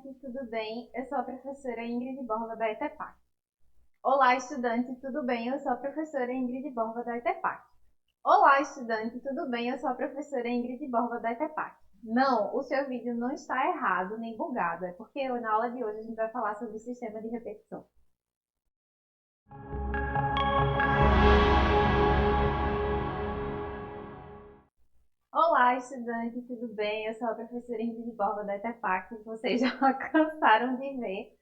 estudante, tudo bem? Eu sou a professora Ingrid Borba da ETEPAC. Olá, estudante, tudo bem? Eu sou a professora Ingrid Borba da ETEPAC. Olá, estudante, tudo bem? Eu sou a professora Ingrid Borba da ETEPAC. Não, o seu vídeo não está errado nem bugado, é porque na aula de hoje a gente vai falar sobre o sistema de repetição. Olá, estudante, tudo bem? Eu sou a professora Ingrid Borba da ETEPAC, que vocês já cansaram de ver.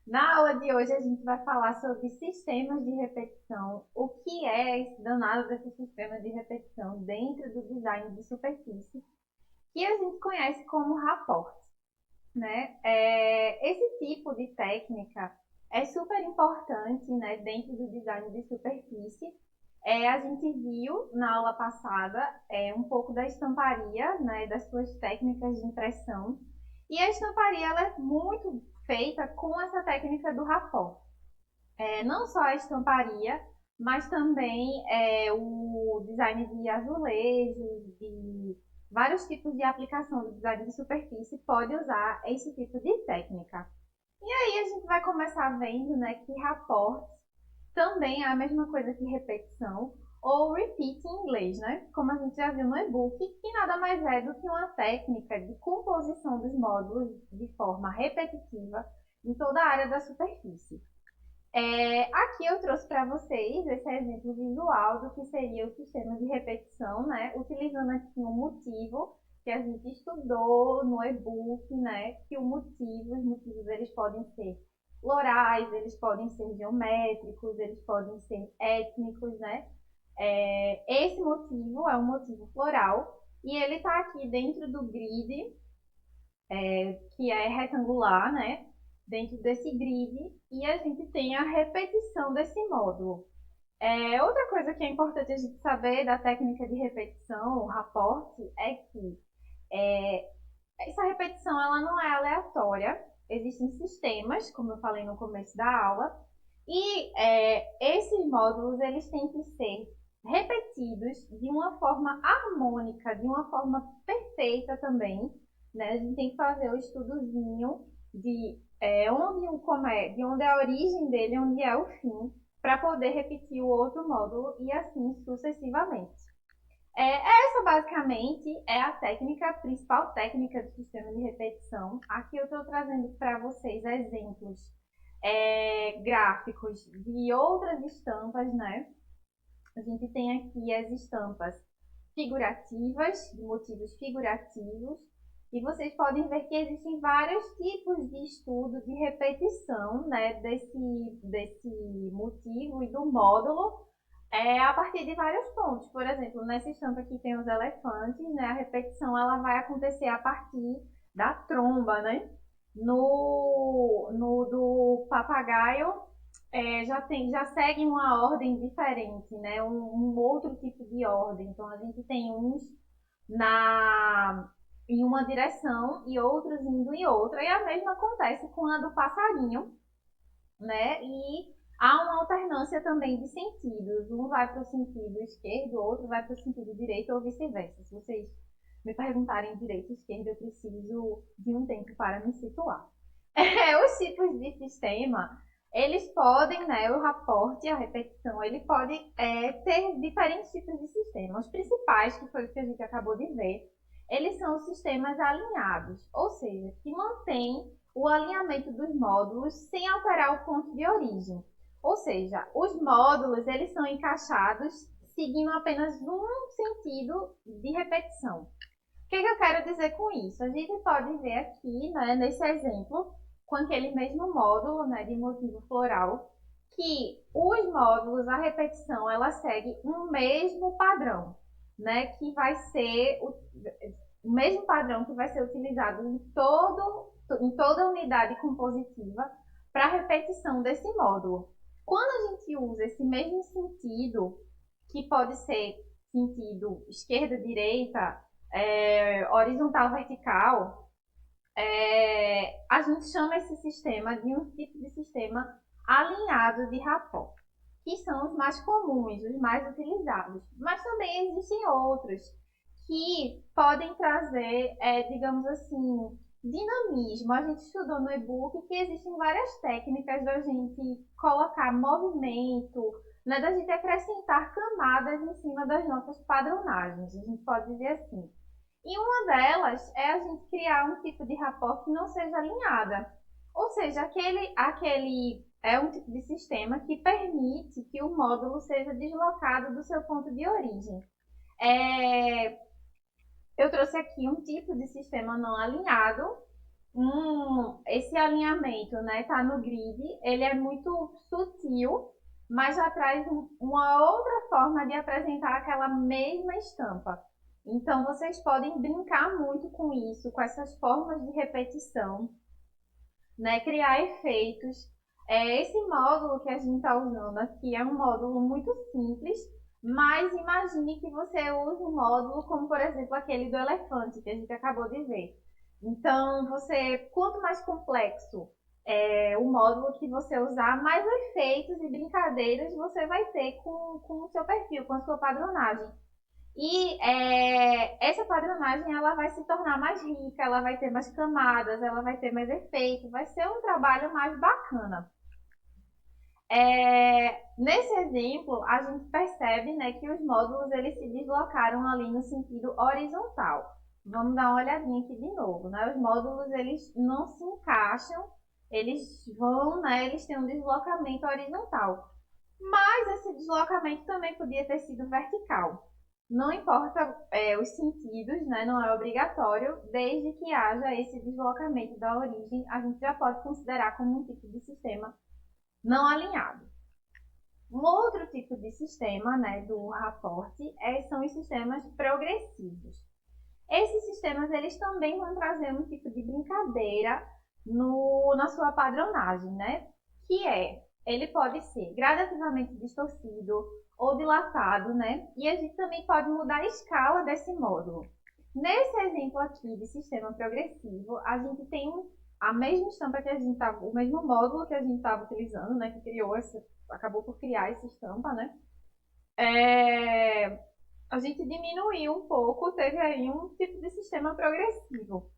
Na aula de hoje a gente vai falar sobre sistemas de repetição, o que é esse danado desse sistema de repetição dentro do design de superfície, que a gente conhece como rapport, né? Esse tipo de técnica é super importante, né, dentro do design de superfície. A gente viu na aula passada um pouco da estamparia, né, das suas técnicas de impressão. E a estamparia ela é muito feita com essa técnica do rapport. Não só a estamparia, mas também o design de azulejos, de vários tipos de aplicação do design de superfície pode usar esse tipo de técnica. E aí a gente vai começar vendo, né, que rapport também é a mesma coisa que repetição, ou repeat em inglês, né? Como a gente já viu no e-book, que nada mais é do que uma técnica de composição dos módulos de forma repetitiva em toda a área da superfície. Aqui eu trouxe para vocês esse exemplo visual do que seria o sistema de repetição, né? Utilizando aqui um motivo que a gente estudou no e-book, né? Que os motivos eles podem ser florais, eles podem ser geométricos, eles podem ser étnicos, né? Esse motivo é um motivo floral e ele está aqui dentro do grid, que é retangular, né? Dentro desse grid, e a gente tem a repetição desse módulo. Outra coisa que é importante a gente saber da técnica de repetição, o rapport, é que essa repetição ela não é aleatória. Existem sistemas, como eu falei no começo da aula, e esses módulos eles têm que ser repetidos de uma forma harmônica, de uma forma perfeita também, né? A gente tem que fazer o estudozinho de onde é a origem dele, onde é o fim, para poder repetir o outro módulo e assim sucessivamente. Essa basicamente é a técnica, a principal técnica do sistema de repetição. Aqui eu estou trazendo para vocês exemplos gráficos de outras estampas, né? A gente tem aqui as estampas figurativas, de motivos figurativos, e vocês podem ver que existem vários tipos de estudo de repetição, né, desse motivo e do módulo, a partir de vários pontos. Por exemplo, nessa estampa aqui tem os elefantes, né, a repetição ela vai acontecer a partir da tromba, né? No do papagaio, já segue uma ordem diferente, né? Um outro tipo de ordem. Então, a gente tem uns em uma direção e outros indo em outra. E a mesma acontece com a do passarinho, né? E há uma alternância também de sentidos. Um vai para o sentido esquerdo, o outro vai para o sentido direito ou vice-versa. Se vocês me perguntarem direito e esquerda, eu preciso de um tempo para me situar. Os tipos de sistema, eles podem, né, o rapport, a repetição, ele pode ter diferentes tipos de sistema. Os principais, que foi o que a gente acabou de ver, eles são os sistemas alinhados, ou seja, que mantêm o alinhamento dos módulos sem alterar o ponto de origem. Ou seja, os módulos, eles são encaixados seguindo apenas um sentido de repetição. O que eu quero dizer com isso? A gente pode ver aqui, né, nesse exemplo, com aquele mesmo módulo, né, de motivo floral, que os módulos, a repetição, ela segue um mesmo padrão, né, que vai ser o mesmo padrão que vai ser utilizado em toda a unidade compositiva para a repetição desse módulo. Quando a gente usa esse mesmo sentido, que pode ser sentido esquerda-direita, horizontal, vertical, a gente chama esse sistema de um tipo de sistema alinhado de rapport, que são os mais comuns, os mais utilizados. Mas também existem outros que podem trazer, digamos assim, dinamismo. A gente estudou no e-book que existem várias técnicas da gente colocar movimento, né, da gente acrescentar camadas em cima das nossas padronagens, a gente pode dizer assim. E uma delas é a gente criar um tipo de rapport que não seja alinhada. Ou seja, aquele é um tipo de sistema que permite que o módulo seja deslocado do seu ponto de origem. É, eu trouxe aqui um tipo de sistema não alinhado. Esse alinhamento, né, tá no grid, ele é muito sutil, mas já traz uma outra forma de apresentar aquela mesma estampa. Então, vocês podem brincar muito com isso, com essas formas de repetição, né, criar efeitos. Esse módulo que a gente está usando aqui é um módulo muito simples, mas imagine que você use um módulo como, por exemplo, aquele do elefante que a gente acabou de ver. Então, quanto mais complexo o módulo que você usar, mais efeitos e brincadeiras você vai ter com o seu perfil, com a sua padronagem. E essa padronagem ela vai se tornar mais rica, ela vai ter mais camadas, ela vai ter mais efeito, vai ser um trabalho mais bacana. Nesse exemplo, a gente percebe, né, que os módulos eles se deslocaram ali no sentido horizontal. Vamos dar uma olhadinha aqui de novo, né? Os módulos eles não se encaixam, eles vão, né, eles têm um deslocamento horizontal. Mas esse deslocamento também podia ter sido vertical. Não importa os sentidos, né? Não é obrigatório, desde que haja esse deslocamento da origem, a gente já pode considerar como um tipo de sistema não alinhado. Um outro tipo de sistema, né, do rapport são os sistemas progressivos. Esses sistemas eles também vão trazer um tipo de brincadeira na sua padronagem, né? Ele pode ser gradativamente distorcido ou dilatado, né? E a gente também pode mudar a escala desse módulo. Nesse exemplo aqui de sistema progressivo, a gente tem a mesma estampa que a gente estava, o mesmo módulo que a gente estava utilizando, né? Que acabou por criar essa estampa, né? A gente diminuiu um pouco, teve aí um tipo de sistema progressivo.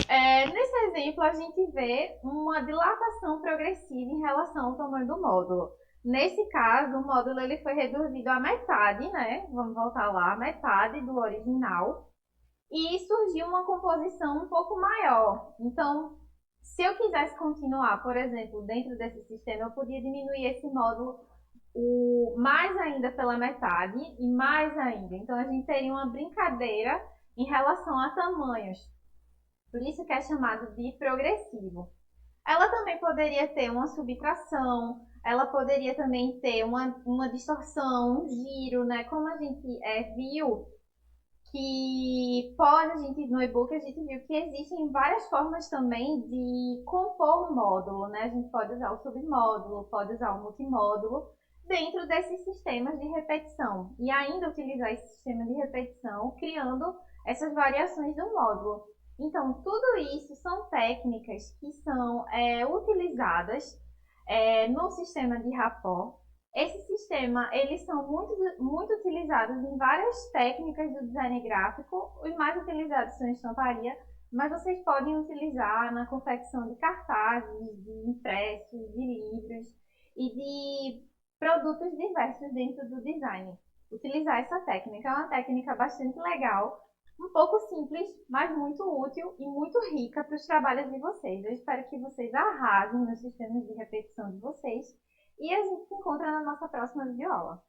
Nesse exemplo, a gente vê uma dilatação progressiva em relação ao tamanho do módulo. Nesse caso, o módulo ele foi reduzido à metade, né? Vamos voltar lá, à metade do original. E surgiu uma composição um pouco maior. Então, se eu quisesse continuar, por exemplo, dentro desse sistema, eu podia diminuir esse módulo mais ainda pela metade e mais ainda. Então, a gente teria uma brincadeira em relação a tamanhos. Por isso que é chamado de progressivo. Ela também poderia ter uma subtração, ela poderia também ter uma distorção, um giro, né? Como a gente viu que no e-book a gente viu que existem várias formas também de compor o módulo, né? A gente pode usar o submódulo, pode usar o multimódulo dentro desses sistemas de repetição e ainda utilizar esse sistema de repetição criando essas variações do módulo. Então, tudo isso são técnicas que são utilizadas no sistema de rapport. Esse sistema, eles são muito utilizados em várias técnicas do design gráfico. Os mais utilizados são estamparia, mas vocês podem utilizar na confecção de cartazes, de impressos, de livros e de produtos diversos dentro do design. Utilizar essa técnica é uma técnica bastante legal, um pouco simples, mas muito útil e muito rica para os trabalhos de vocês. Eu espero que vocês arrasem nos sistemas de repetição de vocês e a gente se encontra na nossa próxima videoaula.